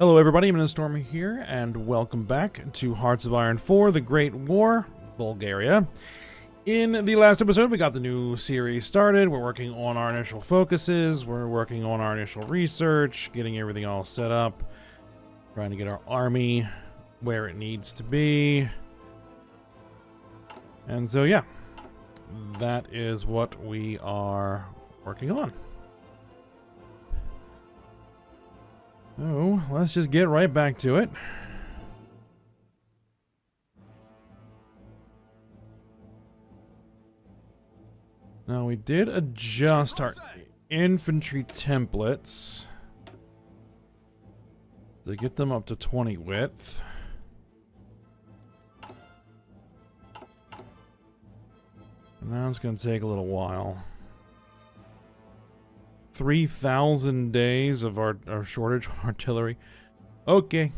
Hello everybody, I'm Storm here, and welcome back to Hearts of Iron 4, the Greate War, Bulgaria. In the last episode, we got the new series started. We're working on our initial focuses, we're working on our initial research, getting everything all set up, trying to get our army where it needs to be. And so yeah, that is what we are working on. Oh, let's just get right back to it. Now, we did adjust our infantry templates to get them up to 20 width. And that's going to take a little while. 3,000 days of our shortage on artillery. Okay.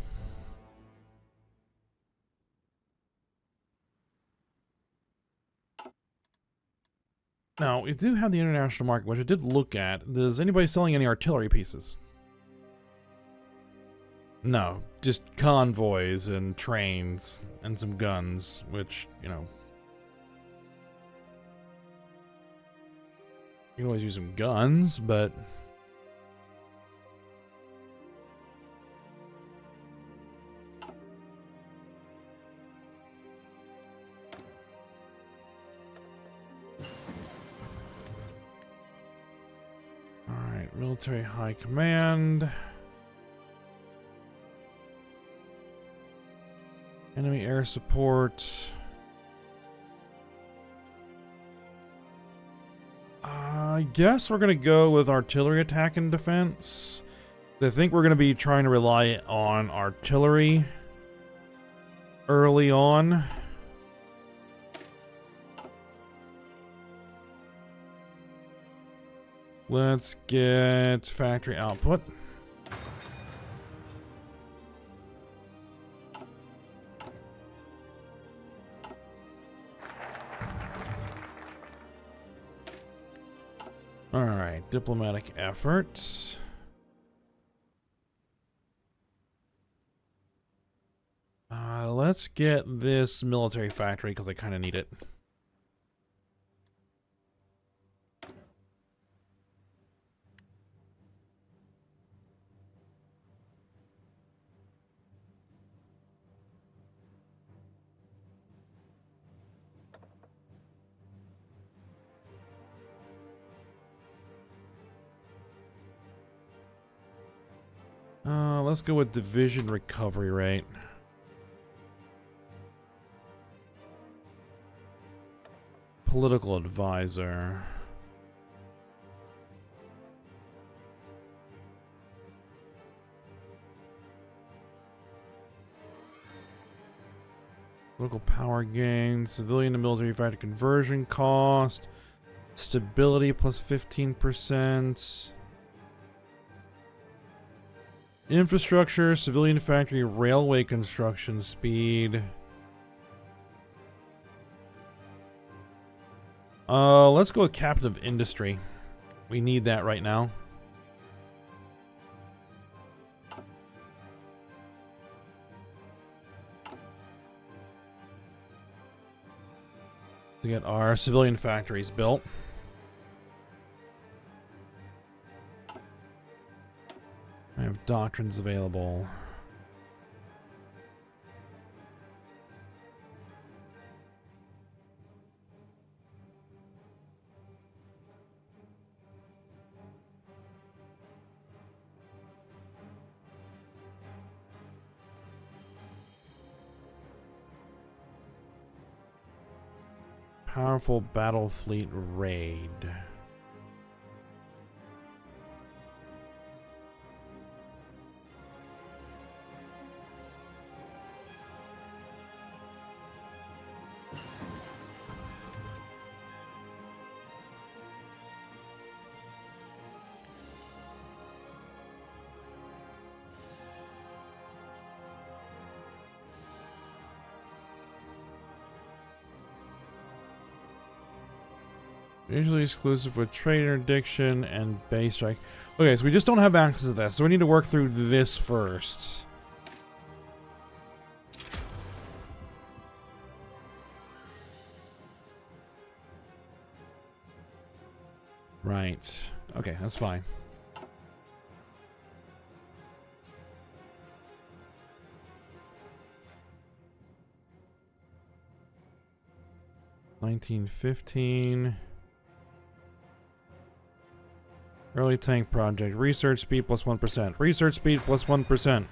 Now, we do have the international market, which I did look at. Is anybody selling any artillery pieces? No, just convoys and trains and some guns, which, you know, you can always use some guns, but alright, military high command. Enemy air support. I guess we're going to go with artillery attack and defense. I think we're going to be trying to rely on artillery early on. Let's get factory output. Alright, diplomatic efforts. Let's get this military factory because I kind of need it. Let's go with division recovery rate. Political advisor. Political power gain, civilian to military factor conversion cost, stability plus 15%. Infrastructure, civilian factory, railway construction speed. Let's go with captive industry. We need that right now. To get our civilian factories built. I have doctrines available. Powerful battle fleet raid. Usually exclusive with trade interdiction and base strike. Okay, so we just don't have access to this, so we need to work through this first. Right. Okay, that's fine. $19.15. Early tank project. Research speed plus 1%. Research speed plus 1%.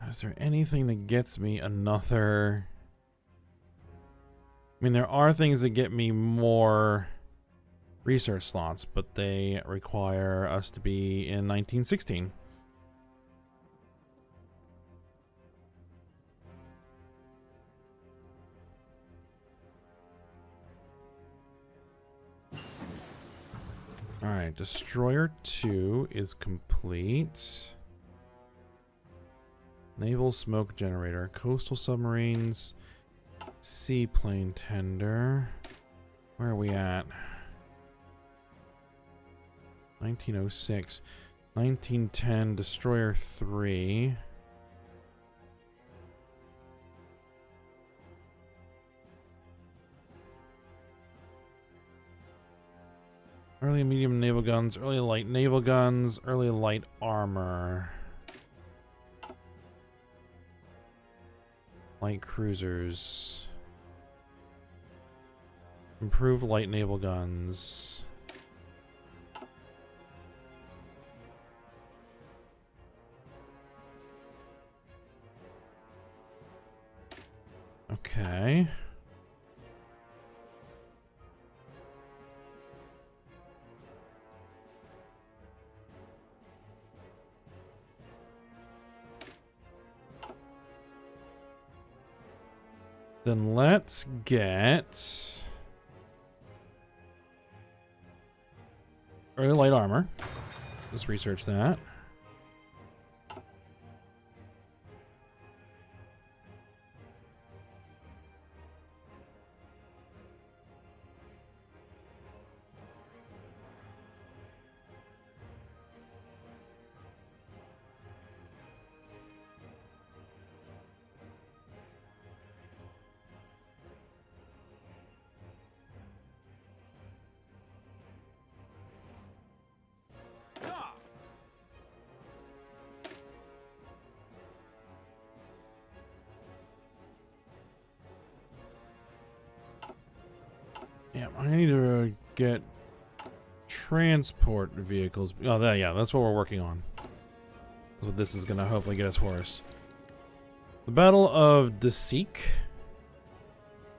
Is there anything that gets me another... I mean, there are things that get me more research slots, but they require us to be in 1916. Alright, Destroyer 2 is complete. Naval smoke generator, coastal submarines, seaplane tender. Where are we at? 1906. 1910, Destroyer 3. Early and medium naval guns, early light naval guns, early light armor. Light cruisers. Improve light naval guns. Okay. Then let's get early light armor. Let's research that. Yeah, I need to get transport vehicles. Oh, yeah, that's what we're working on. That's what this is going to hopefully get us for us. The Battle of Desik.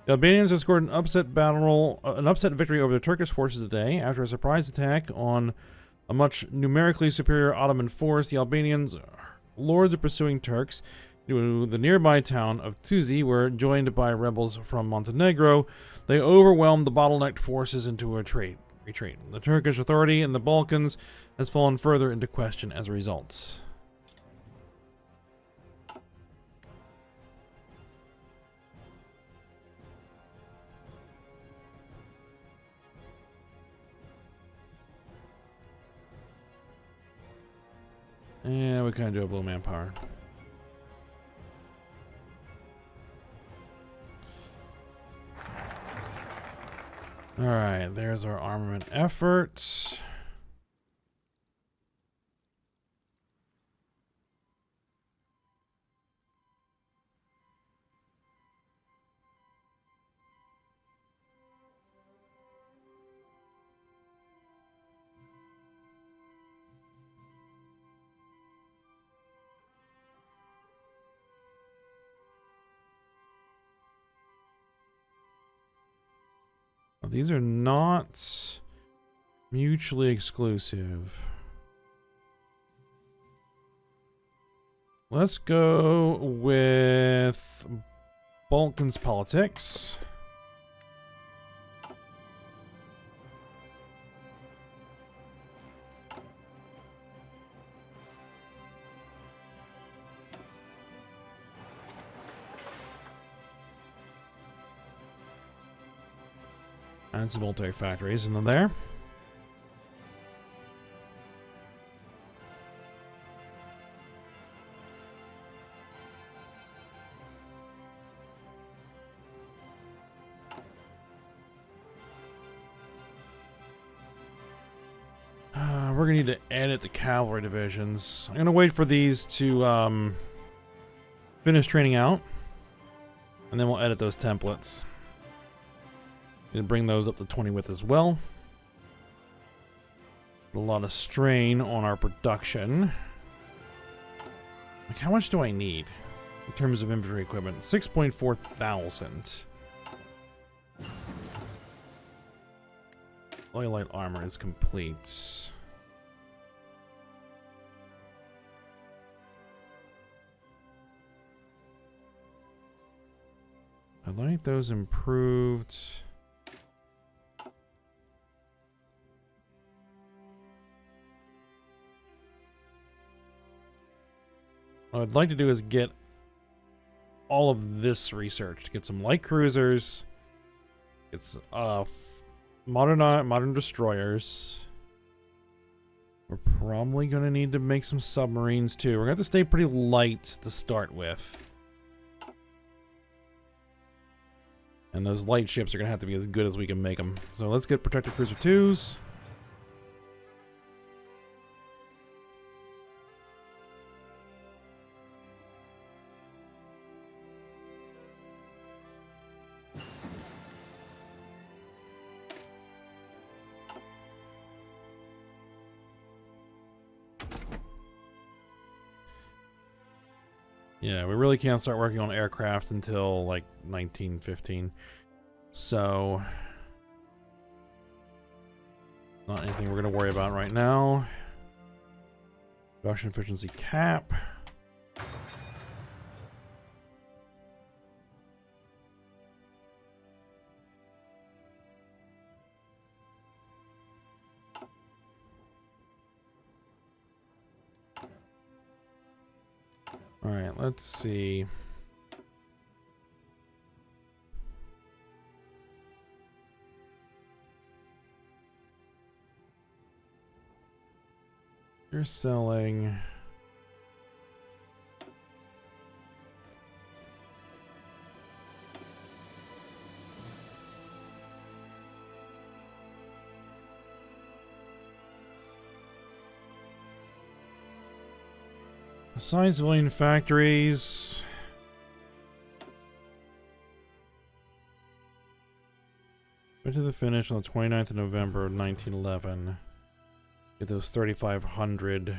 The Albanians have scored an upset victory over the Turkish forces today. After a surprise attack on a much numerically superior Ottoman force, the Albanians lured the pursuing Turks to the nearby town of Tuzi, where, joined by rebels from Montenegro, they overwhelmed the bottlenecked forces into a retreat. The Turkish authority in the Balkans has fallen further into question as a result. Yeah, we kind of do have low manpower. Alright, there's our armament efforts. These are not mutually exclusive. Let's go with Balkans politics. And some military factories in there. We're gonna need to edit the cavalry divisions. I'm gonna wait for these to finish training out, and then we'll edit those templates. Gonna bring those up to 20 width as well. Put a lot of strain on our production. Like, how much do I need in terms of infantry equipment? 6.4 thousand. Light armor is complete. I'd like those improved. What I'd like to do is get all of this researched. Get some light cruisers. Get some, modern destroyers. We're probably going to need to make some submarines too. We're going to have to stay pretty light to start with. And those light ships are going to have to be as good as we can make them. So let's get Protector Cruiser 2s. Yeah, we really can't start working on aircraft until like 1915. So, not anything we're going to worry about right now. Production efficiency cap. All right, let's see. You're selling. Assign civilian factories. Went to the finish on the 29th of November of 1911. Get those 3,500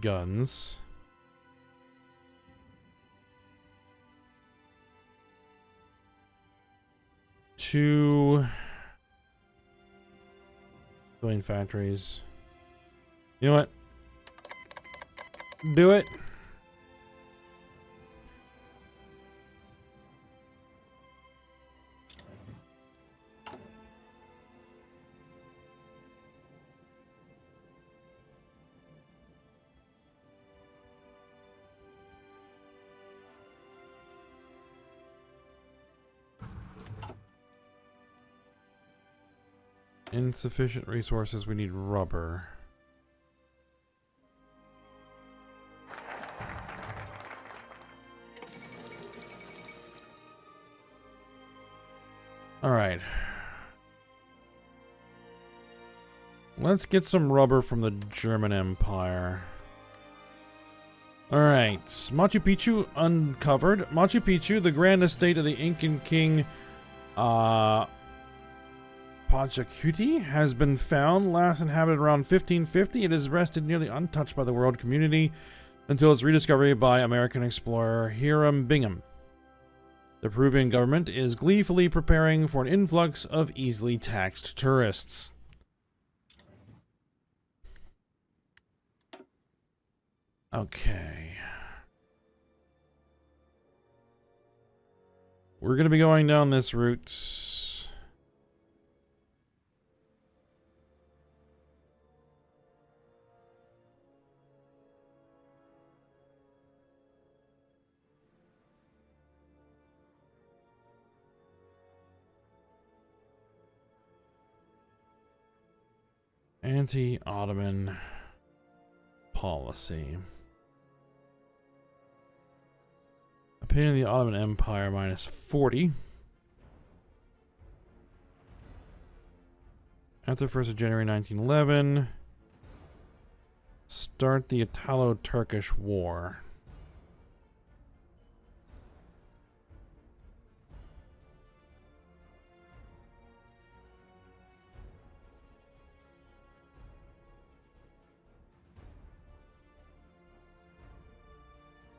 guns. Two civilian factories. You know what? Do it. Insufficient resources. We need rubber. All right. Let's get some rubber from the German Empire. All right. Machu Picchu uncovered. Machu Picchu, the grand estate of the Incan king Pachacuti, has been found. Last inhabited around 1550. It is rested nearly untouched by the world community until its rediscovery by American explorer Hiram Bingham. The Peruvian government is gleefully preparing for an influx of easily taxed tourists. Okay. We're going to be going down this route. Anti-Ottoman policy. Opinion of the Ottoman Empire -40. After the 1st of January 1911, start the Italo-Turkish War.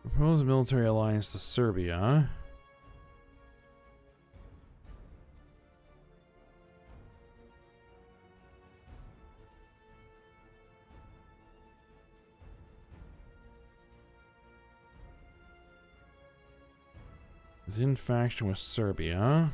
Propose a military alliance to Serbia. Is in faction with Serbia.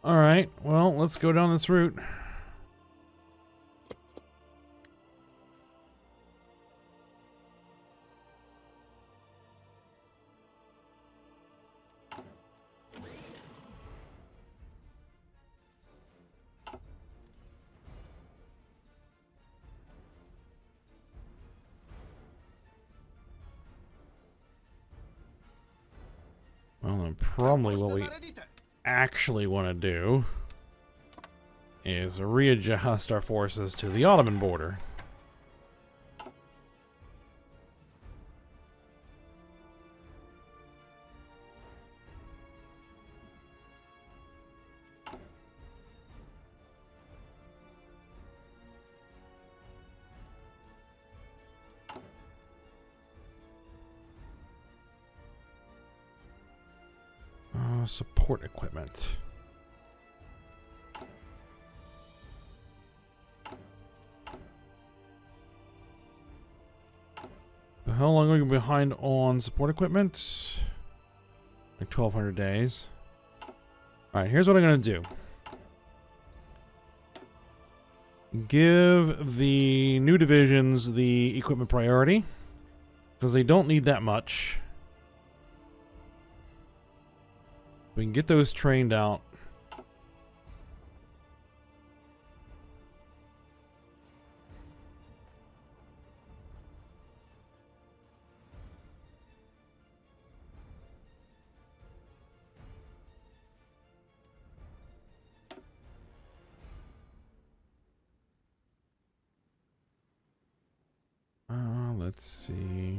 All right, well, let's go down this route. Well, then probably what we actually want to do is readjust our forces to the Ottoman border. Support equipment. How long are we behind on support equipment? Like 1,200 days. Alright, here's what I'm going to do. Give the new divisions the equipment priority, because they don't need that much. We can get those trained out. Let's see.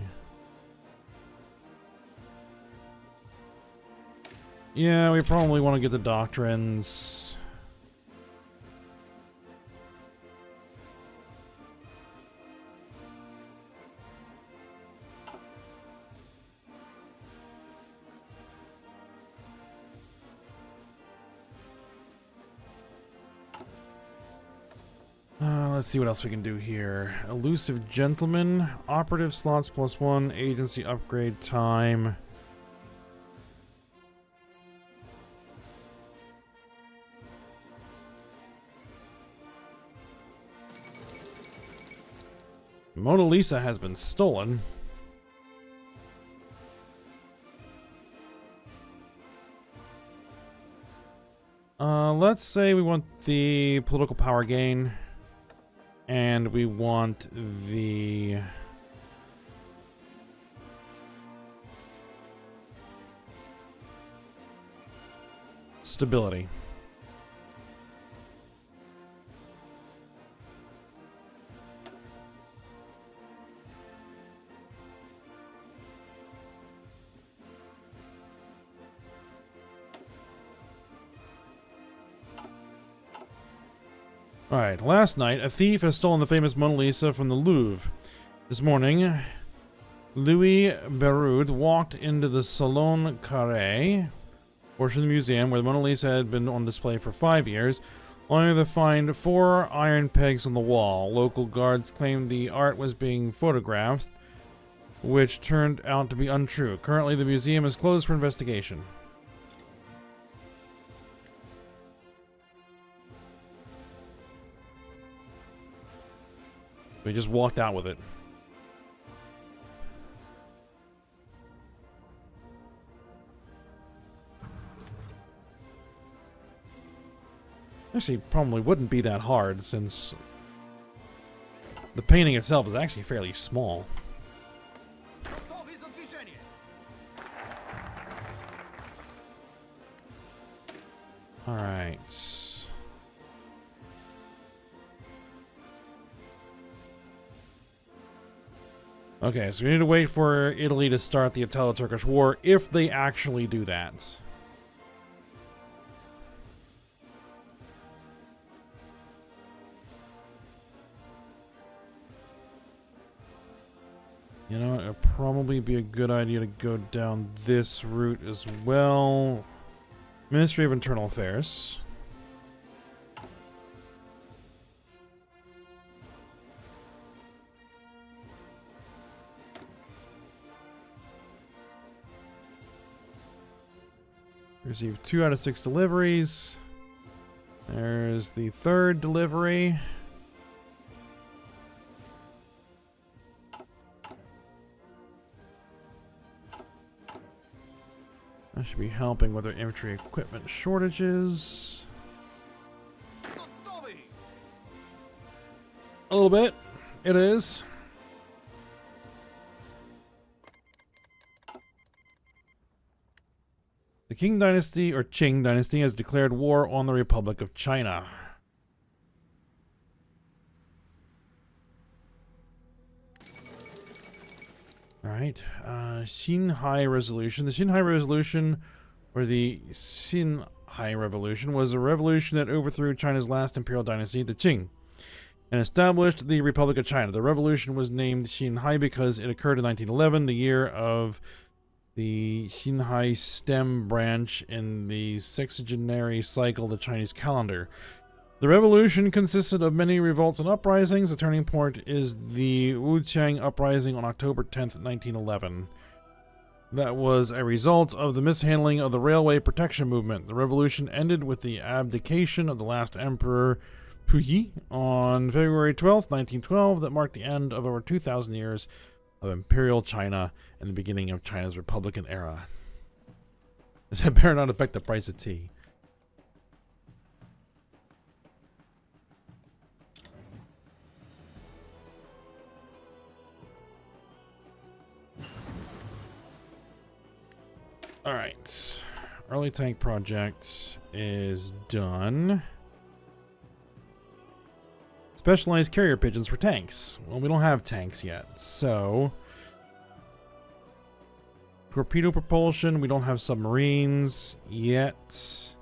Yeah, we probably want to get the doctrines. Let's see what else we can do here. Elusive Gentleman, operative slots +1, agency upgrade time. Mona Lisa has been stolen. Let's say we want the political power gain. And we want the stability. Alright, last night, a thief has stolen the famous Mona Lisa from the Louvre. This morning, Louis Beroud walked into the Salon Carré portion of the museum where the Mona Lisa had been on display for 5 years, only to find 4 iron pegs on the wall. Local guards claimed the art was being photographed, which turned out to be untrue. Currently, the museum is closed for investigation. We just walked out with it. Actually, probably wouldn't be that hard since the painting itself is actually fairly small. Alright. Okay, so we need to wait for Italy to start the Italo-Turkish War if they actually do that. You know, it'd probably be a good idea to go down this route as well. Ministry of Internal Affairs. Received 2 out of 6 deliveries. There's the 3rd delivery. That should be helping with our infantry equipment shortages. A little bit. It is. The Qing Dynasty, or Qing Dynasty, has declared war on the Republic of China. Alright, Xinhai Resolution. The Xinhai Resolution, or the Xinhai Revolution, was a revolution that overthrew China's last imperial dynasty, the Qing, and established the Republic of China. The revolution was named Xinhai because it occurred in 1911, the year of the Xinhai stem branch in the sexagenary cycle of the Chinese calendar. The revolution consisted of many revolts and uprisings. The turning point is the Wuqiang uprising on October 10th, 1911. That was a result of the mishandling of the railway protection movement. The revolution ended with the abdication of the last emperor, Puyi, on February 12th, 1912. That marked the end of over 2,000 years of imperial China and the beginning of China's Republican era. That better not affect the price of tea. Alright. Early tank project is done. Specialized carrier pigeons for tanks. Well, we don't have tanks yet, so... Torpedo propulsion, we don't have submarines yet.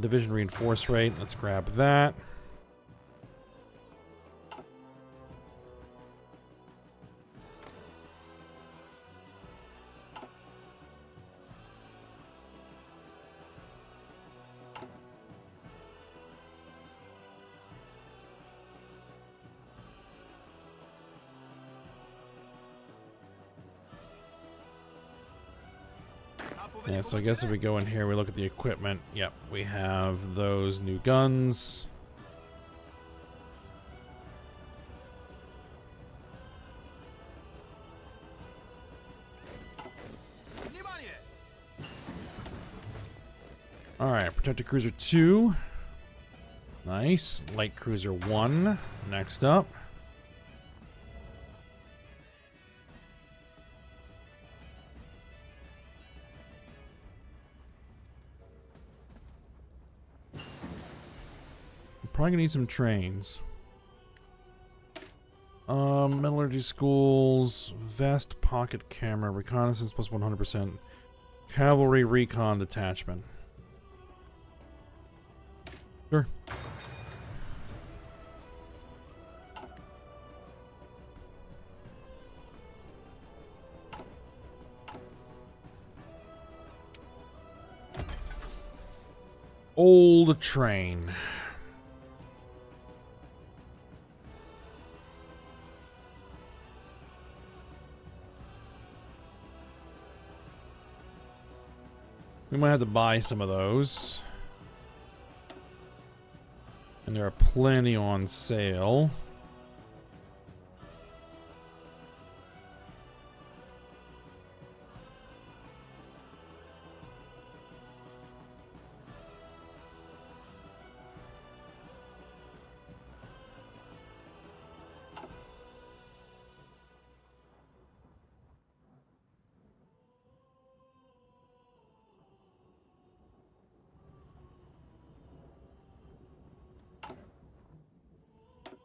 Division reinforce rate, let's grab that. Yeah, so I guess if we go in here, we look at the equipment. Yep, we have those new guns. Alright, Protector Cruiser 2. Nice. Light Cruiser 1. Next up. Probably gonna need some trains. Metallurgy schools, vest pocket camera, reconnaissance plus 100%, cavalry recon detachment. Sure. Old train. We might have to buy some of those. And there are plenty on sale.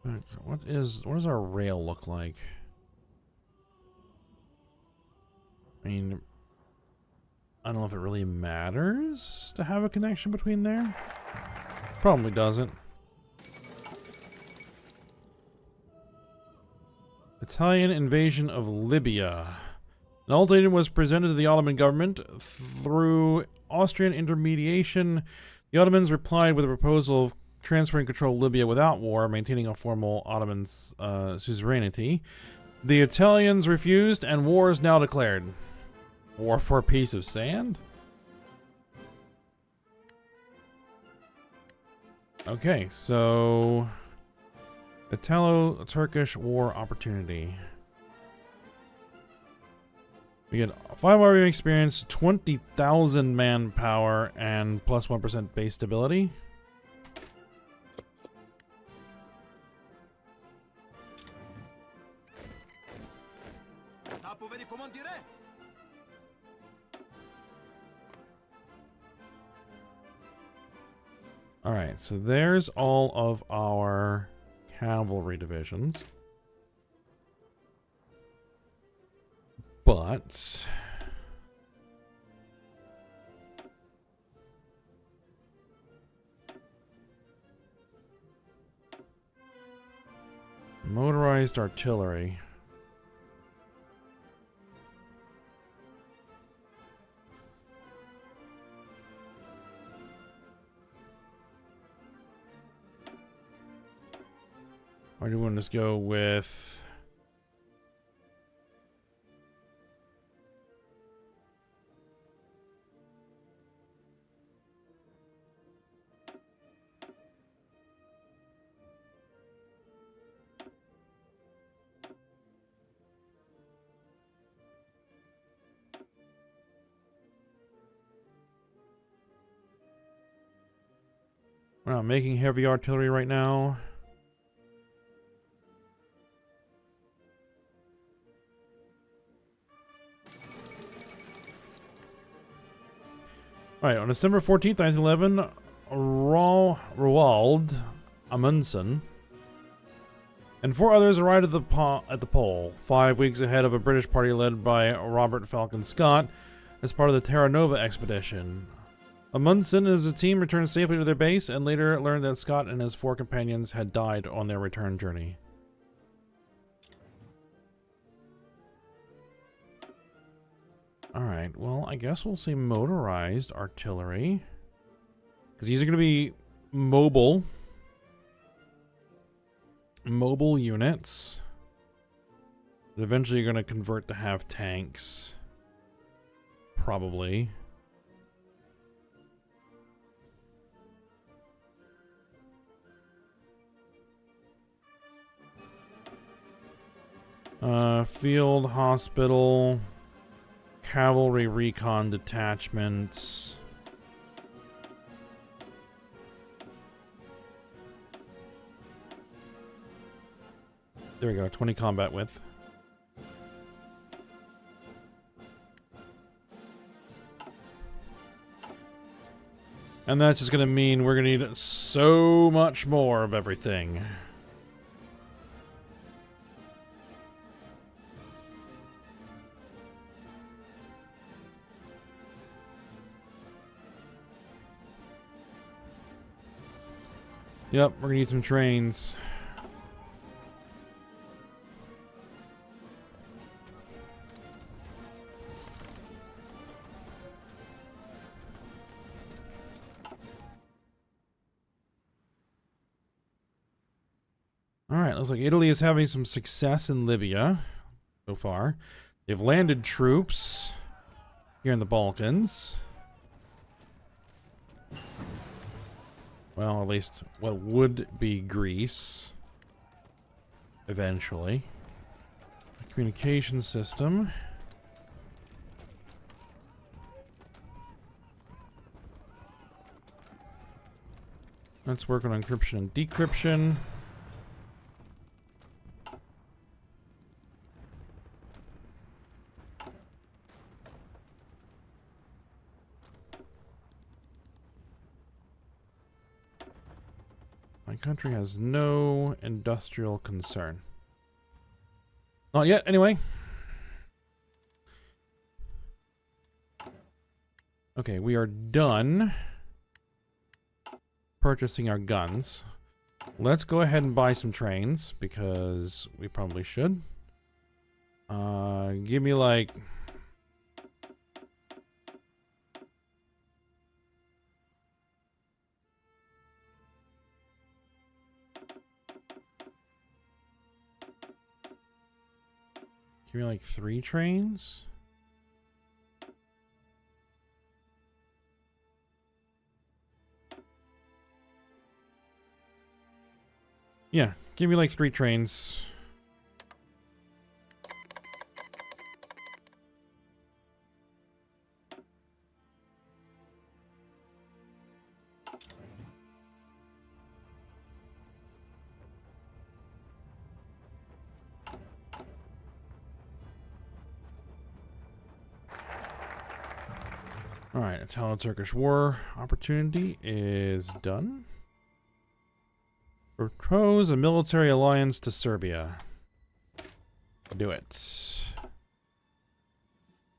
What does our rail look like? I mean, I don't know if it really matters to have a connection between there. Probably doesn't. Italian invasion of Libya. An ultimatum was presented to the Ottoman government through Austrian intermediation. The Ottomans replied with a proposal of transferring control of Libya without war, maintaining a formal Ottoman suzerainty. The Italians refused, and war is now declared. War for a piece of sand? Okay, so Italo-Turkish war opportunity. We get 5 more experience, 20,000 manpower, and plus 1% base stability. Alright, so there's all of our cavalry divisions. But motorized artillery. Or do you want to just go with... We're not making heavy artillery right now. Alright, on December 14th, 1911, Roald Amundsen and 4 others arrived at the pole, 5 weeks ahead of a British party led by Robert Falcon Scott as part of the Terra Nova expedition. Amundsen and his team returned safely to their base and later learned that Scott and his 4 companions had died on their return journey. Alright, well, I guess we'll see motorized artillery. Because these are going to be mobile. Mobile units. But eventually you're going to convert to have tanks. Probably. Field hospital. Cavalry recon detachments. There we go, 20 combat width. And that's just gonna mean we're gonna need so much more of everything. Yep, we're gonna need some trains. Alright, looks like Italy is having some success in Libya so far. They've landed troops here in the Balkans. Well, at least what would be Greece. Eventually. A communication system. Let's work on encryption and decryption. My country has no industrial concern. Not yet, anyway. Okay, we are done purchasing our guns. Let's go ahead and buy some trains, because we probably should. Give me like... Give me like 3 trains? Yeah, give me like 3 trains. Alright, Italo-Turkish War opportunity is done. Propose a military alliance to Serbia. Do it.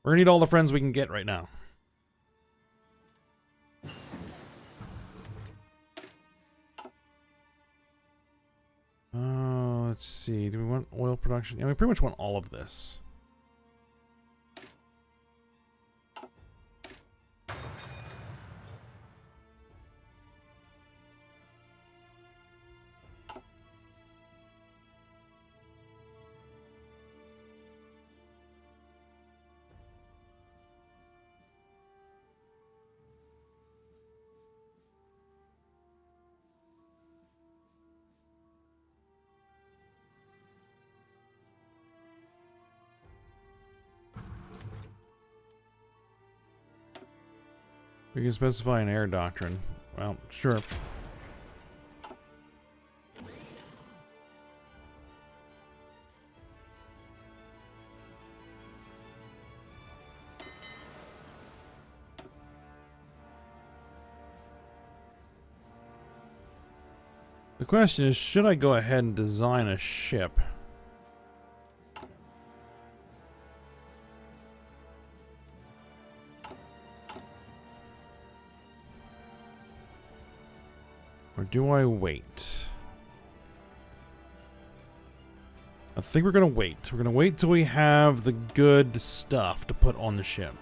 We're gonna need all the friends we can get right now. Let's see. Do we want oil production? Yeah, we pretty much want all of this. We can specify an air doctrine. Well, sure. The question is, should I go ahead and design a ship? Or do I wait? I think we're gonna wait. We're gonna wait till we have the good stuff to put on the ship.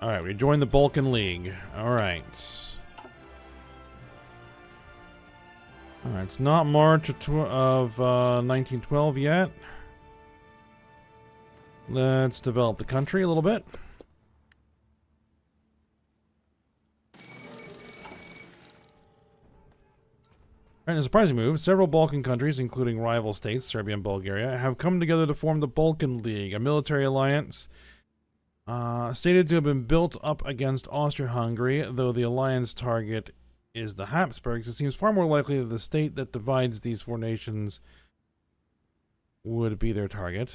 Alright, we joined the Balkan League. Alright. Alright, it's not March of 1912 yet. Let's develop the country a little bit. Alright, a surprising move. Several Balkan countries, including rival states, Serbia and Bulgaria, have come together to form the Balkan League, a military alliance stated to have been built up against Austria-Hungary. Though the alliance target is the Habsburgs, it seems far more likely that the state that divides these 4 nations would be their target.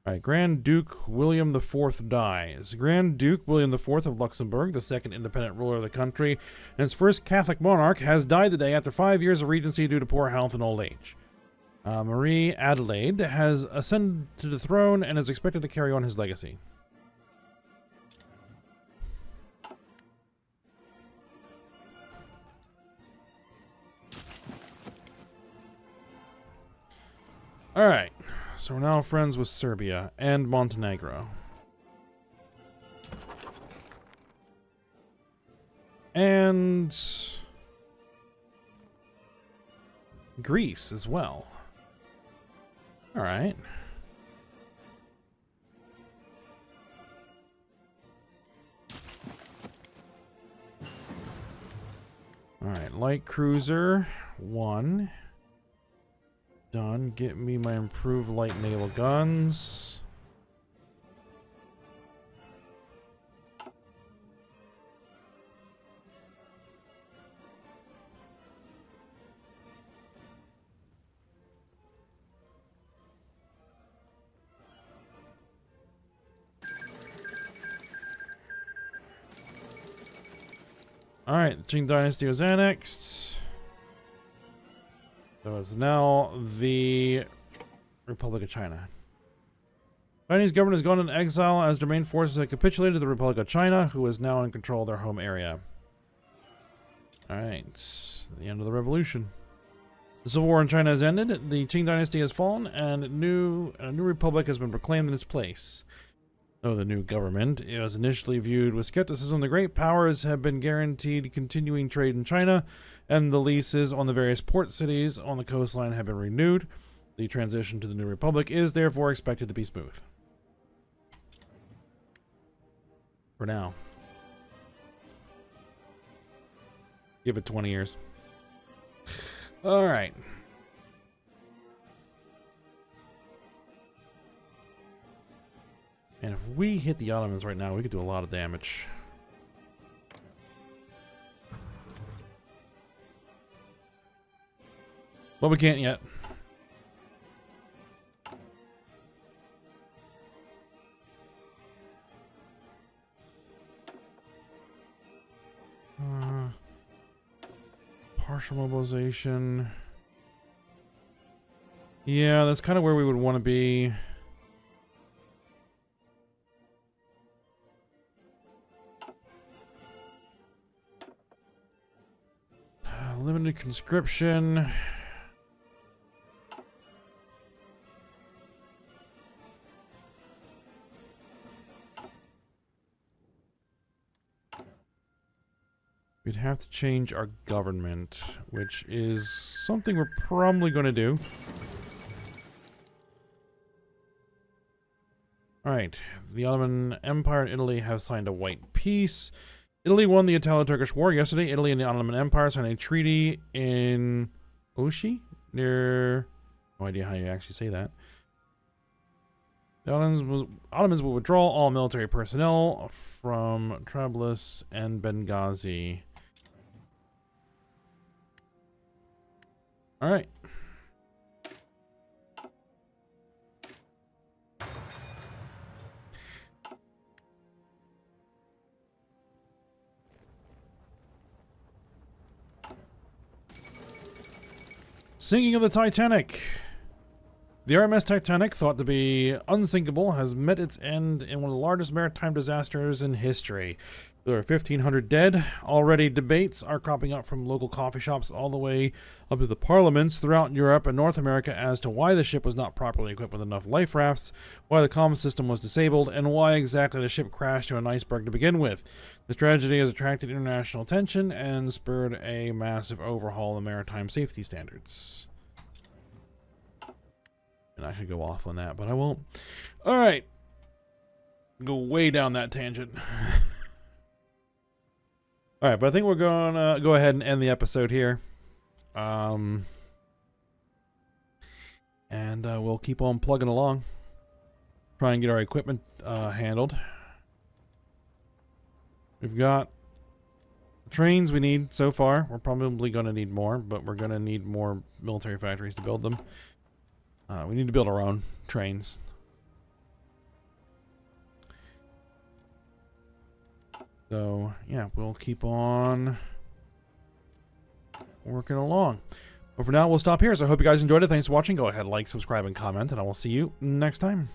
Alright, Grand Duke William IV dies. Grand Duke William IV of Luxembourg, the second independent ruler of the country, and its first Catholic monarch, has died today after 5 years of regency due to poor health and old age. Marie Adelaide has ascended to the throne and is expected to carry on his legacy. Alright, so we're now friends with Serbia and Montenegro. And Greece as well. Alright. Alright, light cruiser, 1. Done. Get me my improved light naval guns. Alright, Qing Dynasty was annexed. So it's now the Republic of China. Chinese government has gone into exile as their main forces have capitulated to the Republic of China, who is now in control of their home area. Alright, the end of the revolution. The civil war in China has ended, the Qing Dynasty has fallen, and a new republic has been proclaimed in its place. Though the new government was initially viewed with skepticism, the great powers have been guaranteed continuing trade in China, and the leases on the various port cities on the coastline have been renewed. The transition to the new republic is therefore expected to be smooth. For now. Give it 20 years. Alright. And if we hit the Ottomans right now, we could do a lot of damage. But we can't yet. Partial mobilization. Yeah, that's kind of where we would want to be. Limited conscription. We'd have to change our government, which is something we're probably going to do. Alright, the Ottoman Empire and Italy have signed a white peace. Italy won the Italo-Turkish War yesterday. Italy and the Ottoman Empire signed a treaty in Oshi, near... No idea how you actually say that. The Ottomans will withdraw all military personnel from Trablus and Benghazi. Alright. Sinking of the Titanic. The RMS Titanic, thought to be unsinkable, has met its end in one of the largest maritime disasters in history. There are 1,500 dead. Already debates are cropping up from local coffee shops all the way up to the parliaments throughout Europe and North America as to why the ship was not properly equipped with enough life rafts, why the comm system was disabled, and why exactly the ship crashed to an iceberg to begin with. This tragedy has attracted international attention and spurred a massive overhaul of maritime safety standards. And I could go off on that, but I won't. Alright. Go way down that tangent. Alright, but I think we're going to go ahead and end the episode here. And we'll keep on plugging along. Try and get our equipment handled. We've got trains we need so far. We're probably going to need more, but we're going to need more military factories to build them. We need to build our own trains. So, yeah, we'll keep on working along. But for now, we'll stop here. So I hope you guys enjoyed it. Thanks for watching. Go ahead, like, subscribe, and comment, and I will see you next time.